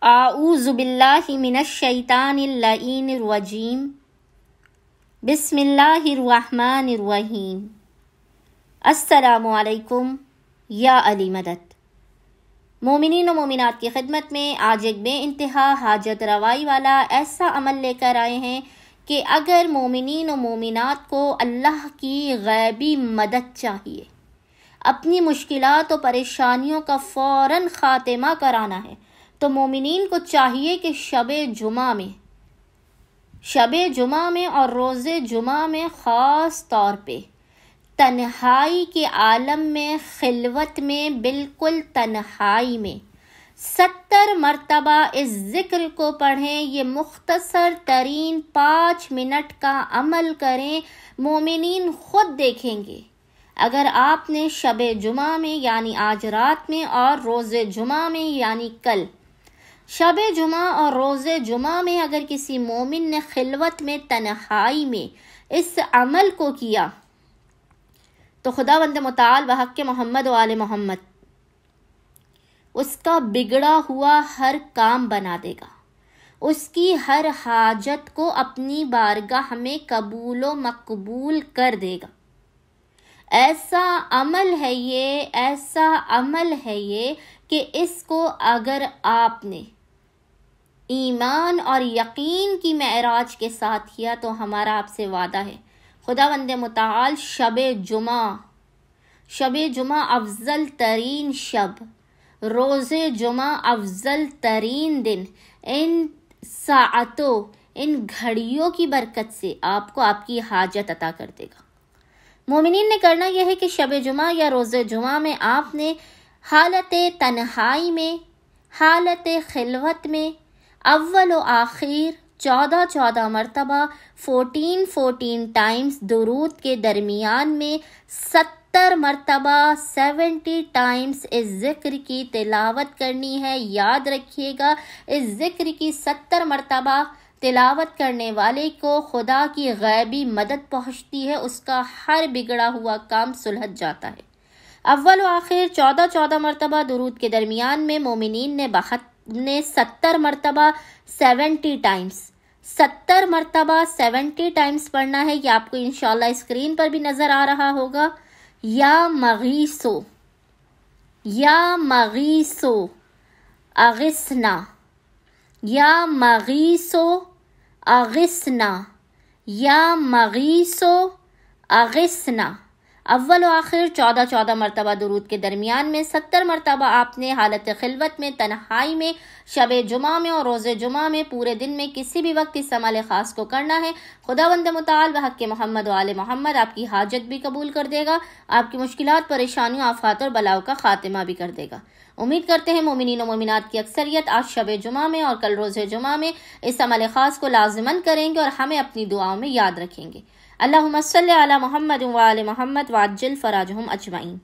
اعوذ باللہ من الشیطان اللعین الرجیم بسم اللہ الرحمن الرحیم السلام علیکم یا علی مدد۔ مومنین و مومنات کی خدمت میں آج ایک بے انتہا حاجت روائی والا ایسا عمل لے کر آئے ہیں کہ اگر مومنین و مومنات کو اللہ کی غیبی مدد چاہیے، اپنی مشکلات و پریشانیوں کا فوراً خاتمہ کرانا ہے، تو مومنین کو چاہیے کہ شب جمعہ میں اور روز جمعہ میں خاص طور پہ تنہائی کے عالم میں، خلوت میں، بالکل تنہائی میں 70 مرتبہ اس ذکر کو پڑھیں۔ یہ مختصر ترین 5 منٹ کا عمل کریں، مومنین خود دیکھیں گے۔ اگر آپ نے شب جمعہ میں یعنی آج رات میں اور روز جمعہ میں یعنی کل، شب جمعہ اور روز جمعہ میں اگر کسی مومن نے خلوت میں، تنہائی میں اس عمل کو کیا، تو خداوند متعال بحق محمد و آل محمد اس کا بگڑا ہوا ہر کام بنا دے گا، اس کی ہر حاجت کو اپنی بارگاہ میں قبول و مقبول کر دے گا۔ ایسا عمل ہے یہ کہ اس کو اگر آپ نے ایمان اور یقین کی معراج کے ساتھ کیا تو ہمارا آپ سے وعدہ ہے، خداوند متعال شب جمعہ افضل ترین شب، روز جمعہ افضل ترین دن، ان ساعتوں، ان گھڑیوں کی برکت سے آپ کو آپ کی حاجت عطا کر دے گا۔ مومنین نے کرنا یہ ہے کہ شب جمعہ یا روز جمعہ میں آپ نے حالت تنہائی میں، حالت خلوت میں اول و آخر 14 مرتبہ 14 ٹائمز درود کے درمیان میں 70 مرتبہ 70 ٹائمز اس ذکر کی تلاوت کرنی ہے۔ یاد رکھیے گا، اس ذکر کی 70 مرتبہ تلاوت کرنے والے کو خدا کی غیبی مدد پہنچتی ہے، اس کا ہر بگڑا ہوا کام سلجھ جاتا ہے۔ اول و آخر 14 مرتبہ درود کے درمیان میں مومنین نے 70 مرتبہ 70 ٹائمز پڑھنا ہے۔ یہ آپ کو انشاءاللہ اسکرین پر بھی نظر آ رہا ہوگا۔ یا مغیثو اغثنا، یا مغیثو اغثنا، یا مغیثو اغثنا۔ اول و آخر 14 مرتبہ درود کے درمیان میں 70 مرتبہ آپ نے حالت خلوت میں، تنہائی میں، شب جمعہ میں اور روز جمعہ میں پورے دن میں کسی بھی وقت اس عمل خاص کو کرنا ہے۔ خداوند متعال بحق محمد و آل محمد آپ کی حاجت بھی قبول کر دے گا، آپ کی مشکلات، پریشانیوں، آفات اور بلاؤں کا خاتمہ بھی کر دے گا۔ امید کرتے ہیں مومنین و مومنات کی اکثریت آج شب جمعہ میں اور کل روز جمعہ میں اس عمل خاص کو لازماً کریں گے اور ہمیں اپنی دعاؤں میں یاد رکھیں گے۔ اللہم صلی علی محمد و آل محمد وعجل فرجہم اجمعین۔